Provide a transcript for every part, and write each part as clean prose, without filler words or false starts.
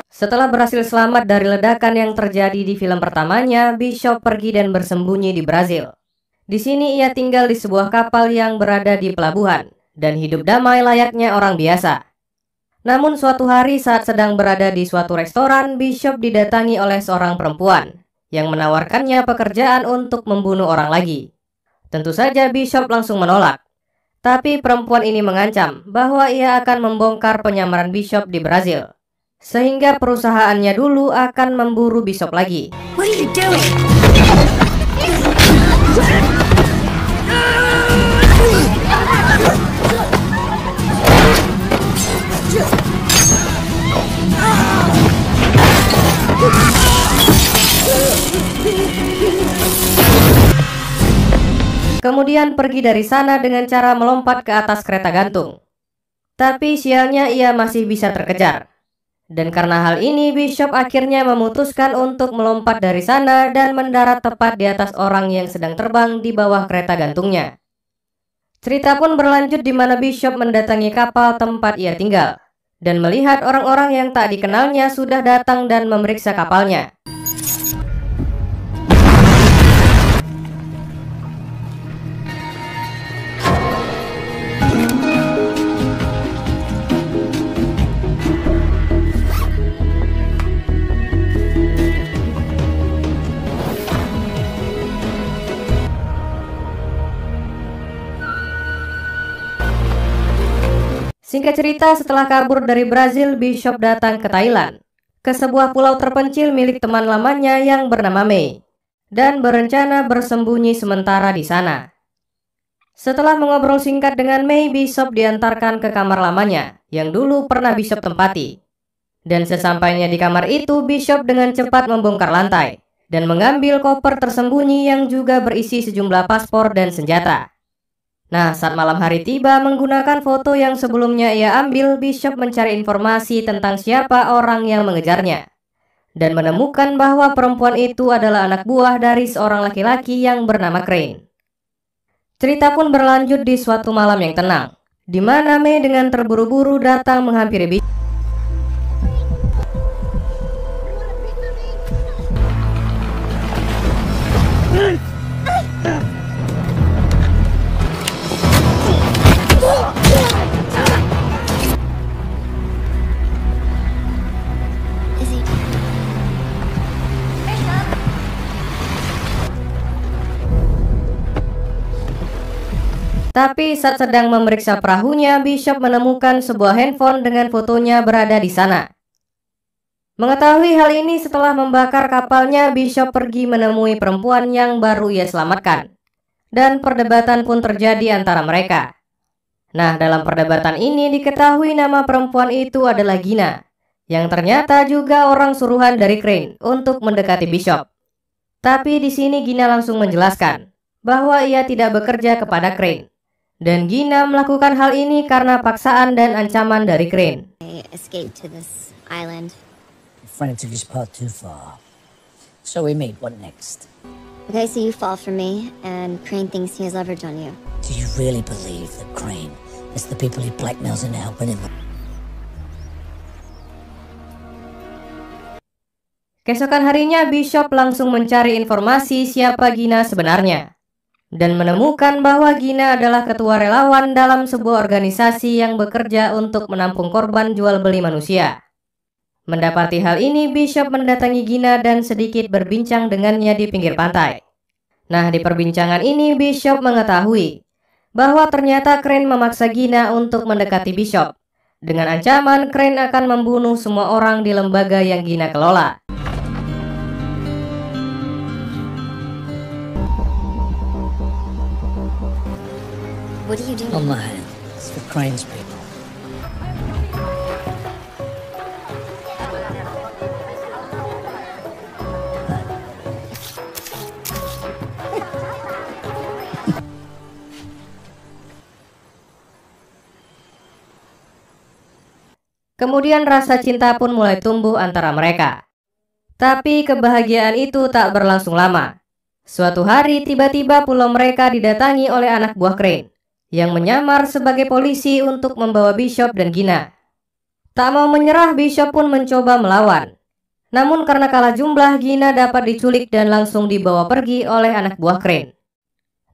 Setelah berhasil selamat dari ledakan yang terjadi di film pertamanya, Bishop pergi dan bersembunyi di Brazil. Di sini ia tinggal di sebuah kapal yang berada di pelabuhan dan hidup damai layaknya orang biasa. Namun suatu hari saat sedang berada di suatu restoran, Bishop didatangi oleh seorang perempuan yang menawarkannya pekerjaan untuk membunuh orang lagi. Tentu saja Bishop langsung menolak. Tapi perempuan ini mengancam bahwa ia akan membongkar penyamaran Bishop di Brazil, sehingga perusahaannya dulu akan memburu Bishop lagi. What are you doing? Kemudian pergi dari sana dengan cara melompat ke atas kereta gantung. Tapi sialnya ia masih bisa terkejar. Dan karena hal ini, Bishop akhirnya memutuskan untuk melompat dari sana dan mendarat tepat di atas orang yang sedang terbang di bawah kereta gantungnya. Cerita pun berlanjut di mana Bishop mendatangi kapal tempat ia tinggal dan melihat orang-orang yang tak dikenalnya sudah datang dan memeriksa kapalnya. Singkat cerita, setelah kabur dari Brazil, Bishop datang ke Thailand, ke sebuah pulau terpencil milik teman lamanya yang bernama May, dan berencana bersembunyi sementara di sana. Setelah mengobrol singkat dengan May, Bishop diantarkan ke kamar lamanya yang dulu pernah Bishop tempati. Dan sesampainya di kamar itu, Bishop dengan cepat membongkar lantai dan mengambil koper tersembunyi yang juga berisi sejumlah paspor dan senjata. Nah, saat malam hari tiba, menggunakan foto yang sebelumnya ia ambil, Bishop mencari informasi tentang siapa orang yang mengejarnya dan menemukan bahwa perempuan itu adalah anak buah dari seorang laki-laki yang bernama Crane. Cerita pun berlanjut di suatu malam yang tenang, di mana May dengan terburu-buru datang menghampiri Bishop. Tapi saat sedang memeriksa perahunya, Bishop menemukan sebuah handphone dengan fotonya berada di sana. Mengetahui hal ini, setelah membakar kapalnya, Bishop pergi menemui perempuan yang baru ia selamatkan. Dan perdebatan pun terjadi antara mereka. Nah, dalam perdebatan ini diketahui nama perempuan itu adalah Gina, yang ternyata juga orang suruhan dari Crane untuk mendekati Bishop. Tapi di sini Gina langsung menjelaskan bahwa ia tidak bekerja kepada Crane. Dan Gina melakukan hal ini karena paksaan dan ancaman dari Crane. I escaped to this island. Frank took his part too far. So we meet. What next? Okay, so you fall for me, and Crane thinks he has leverage on you. Do you really believe that Crane is the people he blackmails into helping him? Keesokan harinya, Bishop langsung mencari informasi siapa Gina sebenarnya dan menemukan bahwa Gina adalah ketua relawan dalam sebuah organisasi yang bekerja untuk menampung korban jual beli manusia. Mendapati hal ini, Bishop mendatangi Gina dan sedikit berbincang dengannya di pinggir pantai. Nah, di perbincangan ini Bishop mengetahui bahwa ternyata Crane memaksa Gina untuk mendekati Bishop dengan ancaman Crane akan membunuh semua orang di lembaga yang Gina kelola. What are you doing? On my hand. It's for Crane's people. Kemudian rasa cinta pun mulai tumbuh antara mereka. Tapi kebahagiaan itu tak berlangsung lama. Suatu hari tiba-tiba pulau mereka didatangi oleh anak buah Crane yang menyamar sebagai polisi untuk membawa Bishop dan Gina. Tak mau menyerah, Bishop pun mencoba melawan. Namun karena kalah jumlah, Gina dapat diculik dan langsung dibawa pergi oleh anak buah Crane.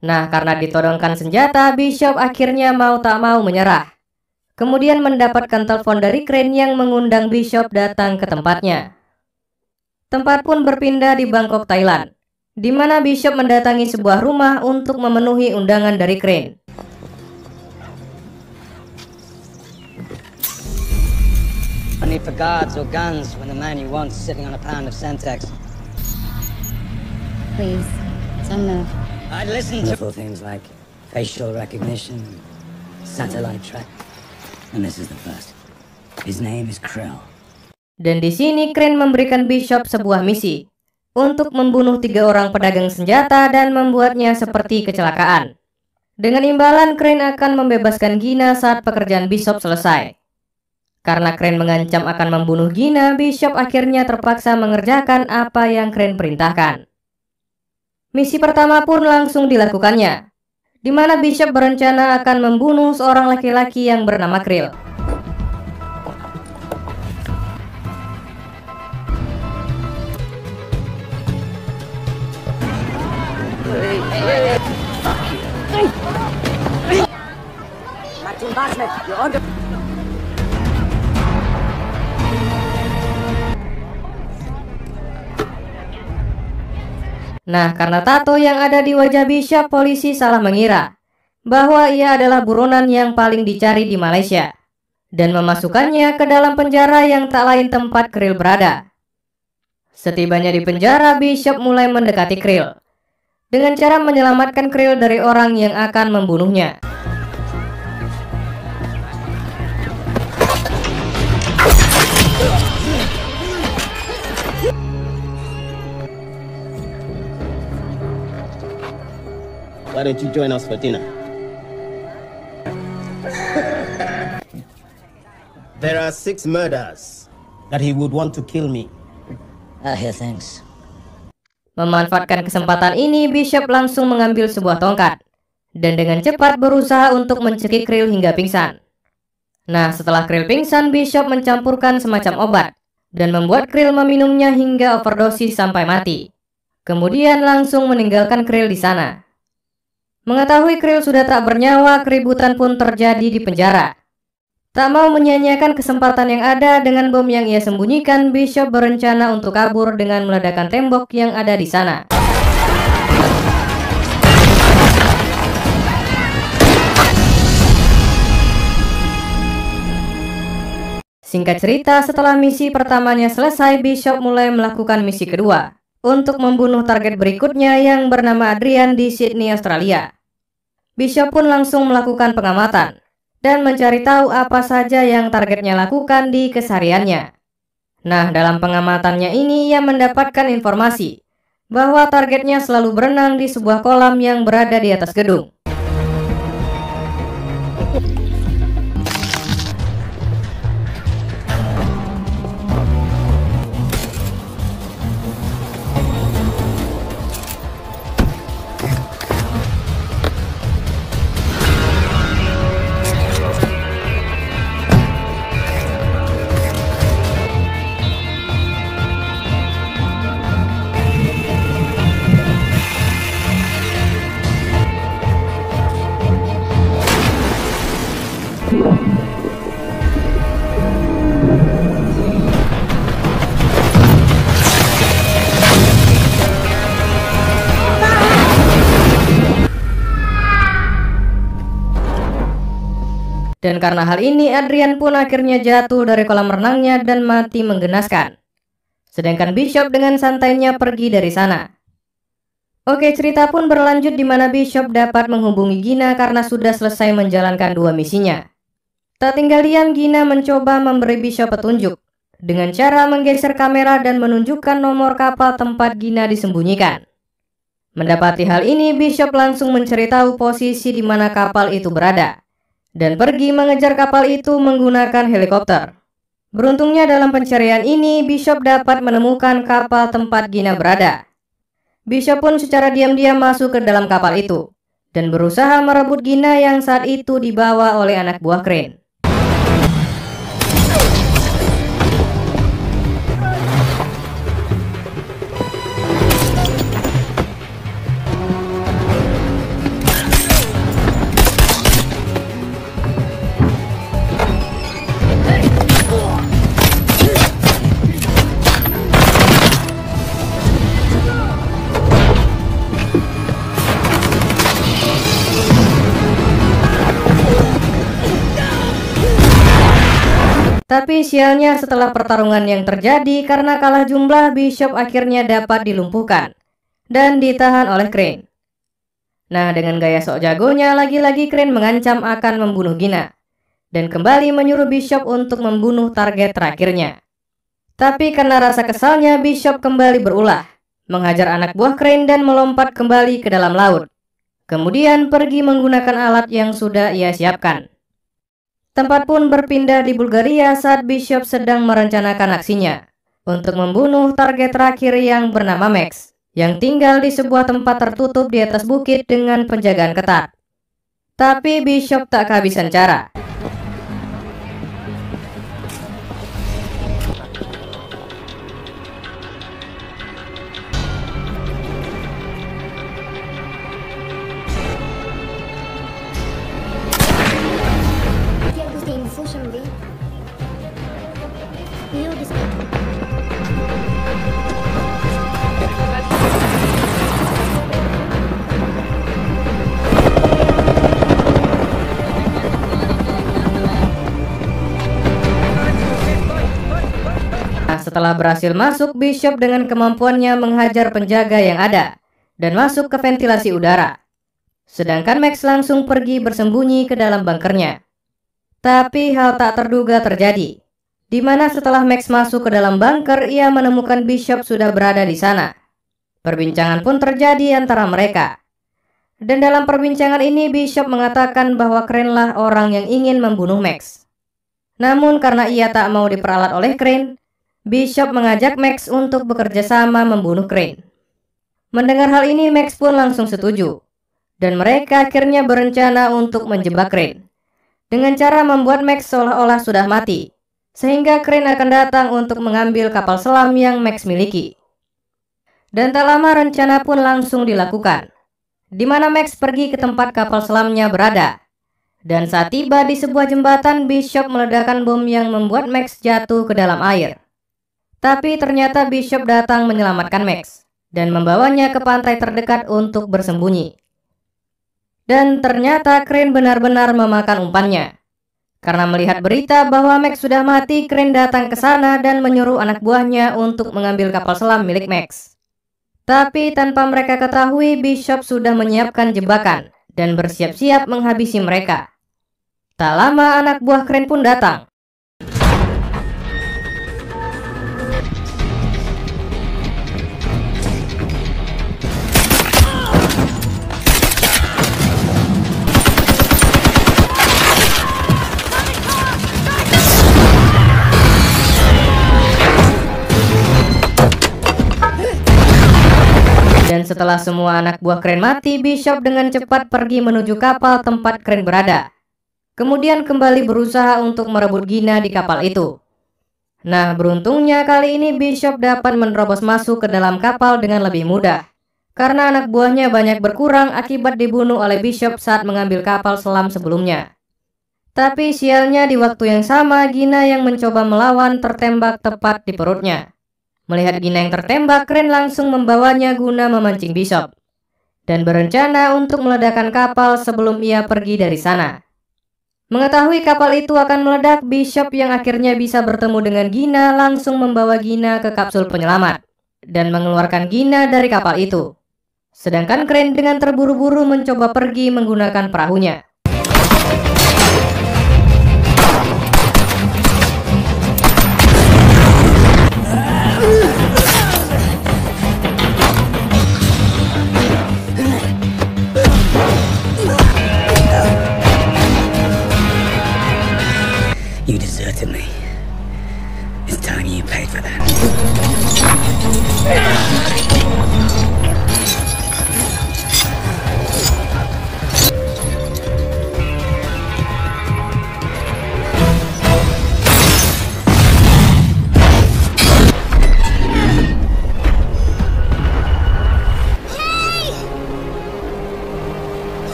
Nah, karena ditodongkan senjata, Bishop akhirnya mau tak mau menyerah. Kemudian mendapatkan telepon dari Crane yang mengundang Bishop datang ke tempatnya. Tempat pun berpindah di Bangkok, Thailand, di mana Bishop mendatangi sebuah rumah untuk memenuhi undangan dari Crane. No need for guards or guns when the man you want's sitting on a pound of Sentex. Please, don't move. I'd listen to Little things like facial recognition, satellite track. And this is the first. His name is Krill. Dan di sini Crane memberikan Bishop sebuah misi untuk membunuh 3 orang pedagang senjata dan membuatnya seperti kecelakaan. Dengan imbalan, Crane akan membebaskan Gina saat pekerjaan Bishop selesai. Karena Crane mengancam akan membunuh Gina, Bishop akhirnya terpaksa mengerjakan apa yang Crane perintahkan. Misi pertama pun langsung dilakukannya, di mana Bishop berencana akan membunuh seorang laki-laki yang bernama Krill. Nah, karena tato yang ada di wajah Bishop, polisi salah mengira bahwa ia adalah buronan yang paling dicari di Malaysia dan memasukkannya ke dalam penjara yang tak lain tempat Krill berada. Setibanya di penjara, Bishop mulai mendekati Krill dengan cara menyelamatkan Krill dari orang yang akan membunuhnya. Why don't you join us for dinner? There are 6 murders that he would want to kill me. Here, thanks. Memanfaatkan kesempatan ini, Bishop langsung mengambil sebuah tongkat dan dengan cepat berusaha untuk mencekik Krill hingga pingsan. Nah, setelah Krill pingsan, Bishop mencampurkan semacam obat dan membuat Krill meminumnya hingga overdosis sampai mati. Kemudian langsung meninggalkan Krill di sana. Mengetahui Krill sudah tak bernyawa, keributan pun terjadi di penjara. Tak mau menyia-nyiakan kesempatan yang ada dengan bom yang ia sembunyikan, Bishop berencana untuk kabur dengan meledakkan tembok yang ada di sana. Singkat cerita, setelah misi pertamanya selesai, Bishop mulai melakukan misi kedua untuk membunuh target berikutnya yang bernama Adrian di Sydney, Australia. Bishop pun langsung melakukan pengamatan dan mencari tahu apa saja yang targetnya lakukan di kesehariannya. Nah, dalam pengamatannya ini ia mendapatkan informasi bahwa targetnya selalu berenang di sebuah kolam yang berada di atas gedung. Dan karena hal ini, Adrian pun akhirnya jatuh dari kolam renangnya dan mati menggenaskan. Sedangkan Bishop dengan santainya pergi dari sana. Oke, cerita pun berlanjut di mana Bishop dapat menghubungi Gina karena sudah selesai menjalankan 2 misinya. Tak tinggal diam, Gina mencoba memberi Bishop petunjuk dengan cara menggeser kamera dan menunjukkan nomor kapal tempat Gina disembunyikan. Mendapati hal ini, Bishop langsung mencari tahu posisi di mana kapal itu berada dan pergi mengejar kapal itu menggunakan helikopter. Beruntungnya dalam pencarian ini, Bishop dapat menemukan kapal tempat Gina berada. Bishop pun secara diam-diam masuk ke dalam kapal itu dan berusaha merebut Gina yang saat itu dibawa oleh anak buah Crane. Tapi sialnya setelah pertarungan yang terjadi karena kalah jumlah, Bishop akhirnya dapat dilumpuhkan dan ditahan oleh Crane. Nah, dengan gaya sok jagonya, lagi-lagi Crane mengancam akan membunuh Gina dan kembali menyuruh Bishop untuk membunuh target terakhirnya. Tapi karena rasa kesalnya, Bishop kembali berulah, menghajar anak buah Crane dan melompat kembali ke dalam laut. Kemudian pergi menggunakan alat yang sudah ia siapkan. Tempat pun berpindah di Bulgaria saat Bishop sedang merencanakan aksinya untuk membunuh target terakhir yang bernama Max, yang tinggal di sebuah tempat tertutup di atas bukit dengan penjagaan ketat. Tapi Bishop tak kehabisan cara. Setelah berhasil masuk, Bishop dengan kemampuannya menghajar penjaga yang ada dan masuk ke ventilasi udara. Sedangkan Max langsung pergi bersembunyi ke dalam bunkernya. Tapi hal tak terduga terjadi, di mana setelah Max masuk ke dalam bunker, ia menemukan Bishop sudah berada di sana. Perbincangan pun terjadi antara mereka. Dan dalam perbincangan ini, Bishop mengatakan bahwa Crane lah orang yang ingin membunuh Max. Namun karena ia tak mau diperalat oleh Crane, Bishop mengajak Max untuk bekerja sama membunuh Crane. Mendengar hal ini, Max pun langsung setuju, dan mereka akhirnya berencana untuk menjebak Crane dengan cara membuat Max seolah-olah sudah mati, sehingga Crane akan datang untuk mengambil kapal selam yang Max miliki. Dan tak lama rencana pun langsung dilakukan, di mana Max pergi ke tempat kapal selamnya berada. Dan saat tiba di sebuah jembatan, Bishop meledakkan bom yang membuat Max jatuh ke dalam air. Tapi ternyata Bishop datang menyelamatkan Max dan membawanya ke pantai terdekat untuk bersembunyi. Dan ternyata Crane benar-benar memakan umpannya. Karena melihat berita bahwa Max sudah mati, Crane datang ke sana dan menyuruh anak buahnya untuk mengambil kapal selam milik Max. Tapi tanpa mereka ketahui, Bishop sudah menyiapkan jebakan dan bersiap-siap menghabisi mereka. Tak lama anak buah Crane pun datang. Dan setelah semua anak buah Crane mati, Bishop dengan cepat pergi menuju kapal tempat Crane berada. Kemudian kembali berusaha untuk merebut Gina di kapal itu. Nah, beruntungnya kali ini Bishop dapat menerobos masuk ke dalam kapal dengan lebih mudah, karena anak buahnya banyak berkurang akibat dibunuh oleh Bishop saat mengambil kapal selam sebelumnya. Tapi sialnya di waktu yang sama, Gina yang mencoba melawan tertembak tepat di perutnya. Melihat Gina yang tertembak, Crane langsung membawanya guna memancing Bishop dan berencana untuk meledakkan kapal sebelum ia pergi dari sana. Mengetahui kapal itu akan meledak, Bishop yang akhirnya bisa bertemu dengan Gina langsung membawa Gina ke kapsul penyelamat dan mengeluarkan Gina dari kapal itu. Sedangkan Crane dengan terburu-buru mencoba pergi menggunakan perahunya. You deserted me. It's time you paid for that.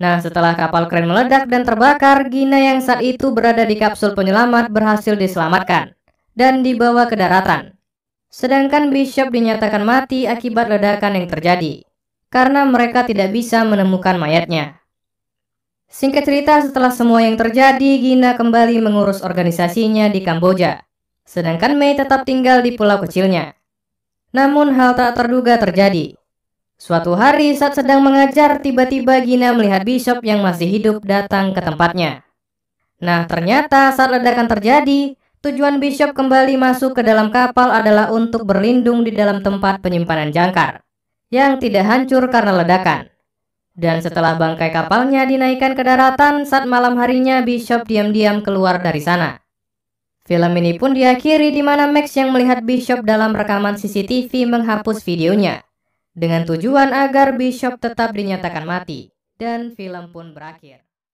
Nah, setelah kapal kren meledak dan terbakar, Gina yang saat itu berada di kapsul penyelamat berhasil diselamatkan dan dibawa ke daratan. Sedangkan Bishop dinyatakan mati akibat ledakan yang terjadi, karena mereka tidak bisa menemukan mayatnya. Singkat cerita, setelah semua yang terjadi, Gina kembali mengurus organisasinya di Kamboja, sedangkan Mei tetap tinggal di pulau kecilnya. Namun hal tak terduga terjadi. Suatu hari saat sedang mengajar, tiba-tiba Gina melihat Bishop yang masih hidup datang ke tempatnya. Nah, ternyata saat ledakan terjadi, tujuan Bishop kembali masuk ke dalam kapal adalah untuk berlindung di dalam tempat penyimpanan jangkar yang tidak hancur karena ledakan. Dan setelah bangkai kapalnya dinaikkan ke daratan, saat malam harinya Bishop diam-diam keluar dari sana. Film ini pun diakhiri di mana Max yang melihat Bishop dalam rekaman CCTV menghapus videonya, dengan tujuan agar Bishop tetap dinyatakan mati, dan film pun berakhir.